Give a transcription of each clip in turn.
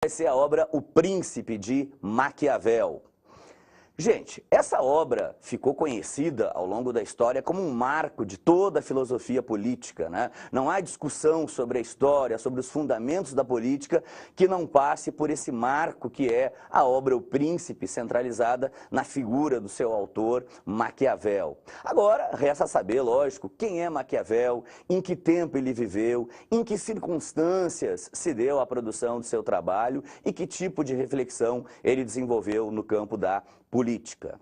Vai ser a obra O Príncipe, de Maquiavel. Gente, essa obra ficou conhecida ao longo da história como um marco de toda a filosofia política, né? Não há discussão sobre a história, sobre os fundamentos da política, que não passe por esse marco que é a obra O Príncipe, centralizada na figura do seu autor, Maquiavel. Agora, resta saber, lógico, quem é Maquiavel, em que tempo ele viveu, em que circunstâncias se deu a produção do seu trabalho e que tipo de reflexão ele desenvolveu no campo da política.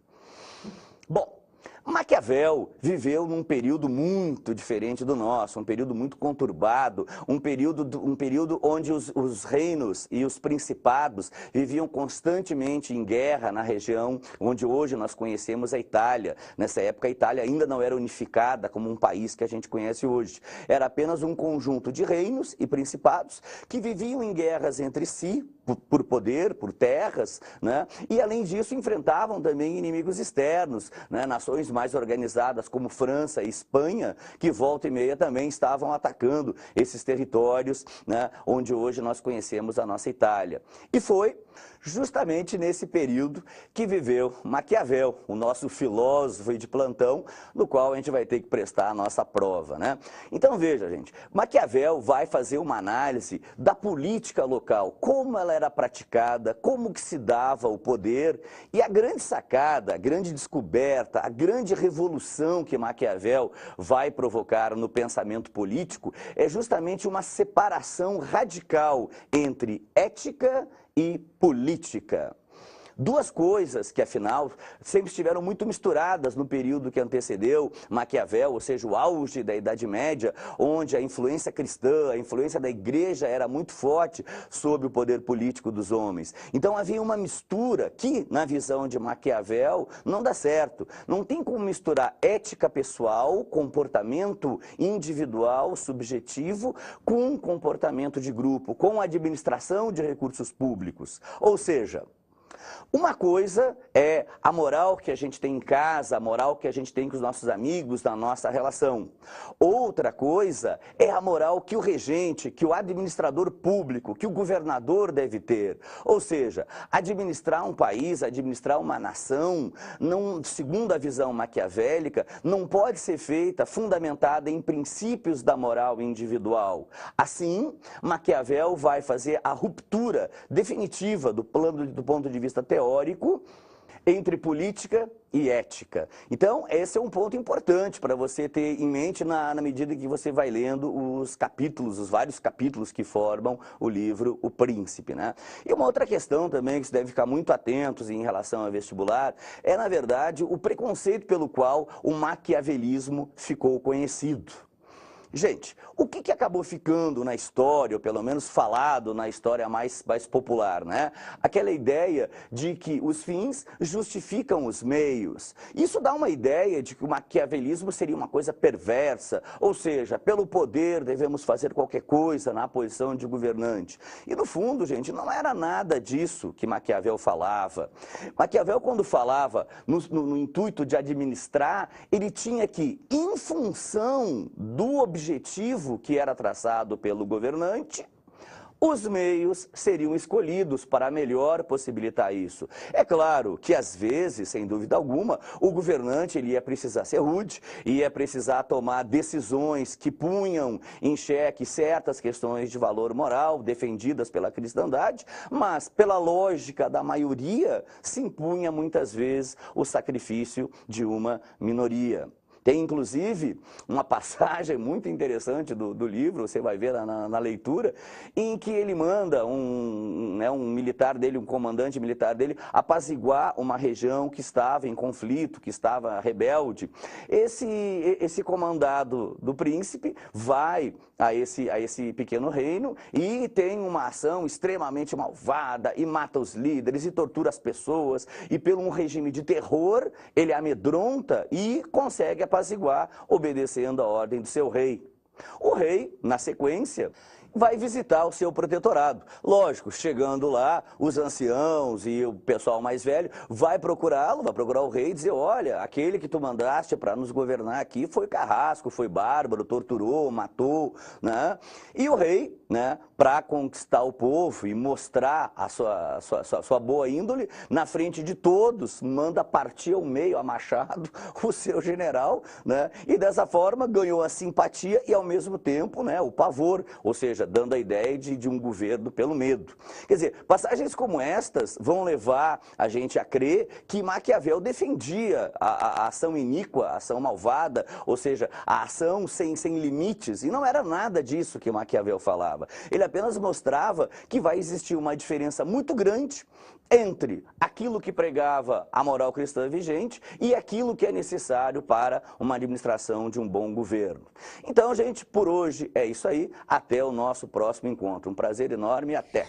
Bom, Maquiavel viveu num período muito diferente do nosso, um período muito conturbado, um período onde os reinos e os principados viviam constantemente em guerra na região onde hoje nós conhecemos a Itália. Nessa época a Itália ainda não era unificada como um país que a gente conhece hoje. Era apenas um conjunto de reinos e principados que viviam em guerras entre si, por poder, por terras, né? E além disso enfrentavam também inimigos externos, né? Nações mais organizadas como França e Espanha, que volta e meia também estavam atacando esses territórios, né? Onde hoje nós conhecemos a nossa Itália. E foi justamente nesse período que viveu Maquiavel, o nosso filósofo de plantão, no qual a gente vai ter que prestar a nossa prova, né? Então veja, gente, Maquiavel vai fazer uma análise da política local, como ela era praticada, como que se dava o poder, e a grande sacada, a grande descoberta, a grande revolução que Maquiavel vai provocar no pensamento político é justamente uma separação radical entre ética e política. Duas coisas que, afinal, sempre estiveram muito misturadas no período que antecedeu Maquiavel, ou seja, o auge da Idade Média, onde a influência cristã, a influência da igreja era muito forte sobre o poder político dos homens. Então havia uma mistura que, na visão de Maquiavel, não dá certo. Não tem como misturar ética pessoal, comportamento individual, subjetivo, com comportamento de grupo, com administração de recursos públicos. Ou seja, uma coisa é a moral que a gente tem em casa, a moral que a gente tem com os nossos amigos, na nossa relação. Outra coisa é a moral que o regente, que o administrador público, que o governador deve ter. Ou seja, administrar um país, administrar uma nação, não, segundo a visão maquiavélica, não pode ser feita fundamentada em princípios da moral individual. Assim, Maquiavel vai fazer a ruptura definitiva do ponto de vista teórico entre política e ética. Então, esse é um ponto importante para você ter em mente na medida que você vai lendo os capítulos, os vários capítulos que formam o livro O Príncipe, né? E uma outra questão também que você deve ficar muito atentos em relação ao vestibular é, na verdade, o preconceito pelo qual o maquiavelismo ficou conhecido. Gente, o que acabou ficando na história, ou pelo menos falado na história mais popular, né? Aquela ideia de que os fins justificam os meios. Isso dá uma ideia de que o maquiavelismo seria uma coisa perversa, ou seja, pelo poder devemos fazer qualquer coisa na posição de governante. E no fundo, gente, não era nada disso que Maquiavel falava. Maquiavel, quando falava no intuito de administrar, ele tinha que, em função do objetivo que era traçado pelo governante, os meios seriam escolhidos para melhor possibilitar isso. É claro que, às vezes, sem dúvida alguma, o governante ele ia precisar ser rude, ia precisar tomar decisões que punham em xeque certas questões de valor moral defendidas pela cristandade, mas, pela lógica da maioria, se impunha muitas vezes o sacrifício de uma minoria. Tem, inclusive, uma passagem muito interessante do livro, você vai ver na leitura, em que ele manda um militar dele, um comandante militar dele, apaziguar uma região que estava em conflito, que estava rebelde. Esse comandado do príncipe vai a esse pequeno reino e tem uma ação extremamente malvada e mata os líderes e tortura as pessoas e, pelo um regime de terror, ele amedronta e consegue apaziguar, obedecendo a ordem do seu rei. O rei, na sequência, vai visitar o seu protetorado. Lógico, chegando lá, os anciãos e o pessoal mais velho vai procurá-lo, vai procurar o rei e dizer: olha, aquele que tu mandaste para nos governar aqui foi carrasco, foi bárbaro, torturou, matou, né? E o rei, né, para conquistar o povo e mostrar a sua boa índole, na frente de todos, manda partir ao meio a machado o seu general, né? E dessa forma ganhou a simpatia e ao mesmo tempo, né, o pavor, ou seja, dando a ideia de um governo pelo medo. Quer dizer, passagens como estas vão levar a gente a crer que Maquiavel defendia a ação iníqua, a ação malvada, ou seja, a ação sem limites, e não era nada disso que Maquiavel falava. Ele apenas mostrava que vai existir uma diferença muito grande entre aquilo que pregava a moral cristã vigente e aquilo que é necessário para uma administração de um bom governo. Então, gente, por hoje é isso aí. Até o nosso próximo encontro. Um prazer enorme e até!